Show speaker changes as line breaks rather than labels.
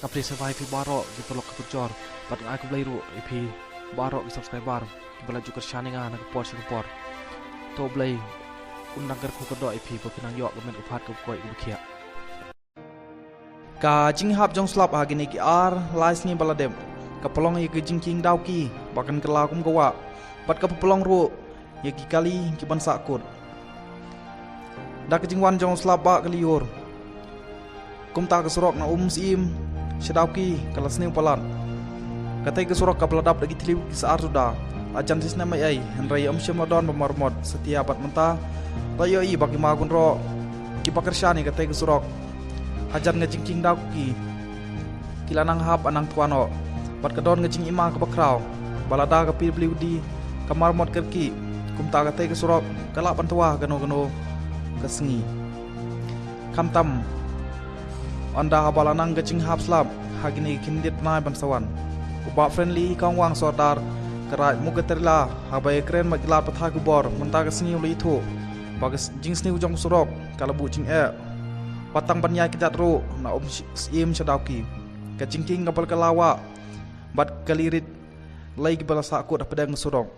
Kapri survive pi barok di pelok kepecor. Pat ngai ku belai ru pi barok di subscriber. Ki bela juga shaninga nak por support. To belai undang ker ku kedok pi pinang yok gemen upat ku koi ku kia.
Ka jing hap jong slap hagini ki ar lais ni baladem. Ka pelong ye jing king dau ki bakan kela kum gawa. Pat ka pelong ru ye ki kali ki ban sakut. Dak jing wan jong slap ba kaliur. Kum ta kesurok na sim sedauki kelas ni palan. Katai kesurok ka peladap lagi tiliu ki saar sudah. Ajan sisna mai ai henrai syamodon pemarmod setiap bat mentah. Rayo i bagi magun ro ki pakersyani katai kesurok. Ajan ngejing king dau ki kilanang hap anang tuano. Bat kedon ngejing ima ke bakrau. Balada ka pilih di kamar mod kerki. Kum ta katai kesurok kalak pantua gano-gano kesengi. Kamtam anda habalanang gecing hap slap hagini kindit nai bansawan uba friendly kang wang sordar kerai mugaterla habai kren magla patha kubor menta kesni uli itu bagas jingsni ujong surok kalabu jing patang banya kita ro na sim sedauki kecingking kapal kalawa bat kalirit lagi bala sakut pedang surok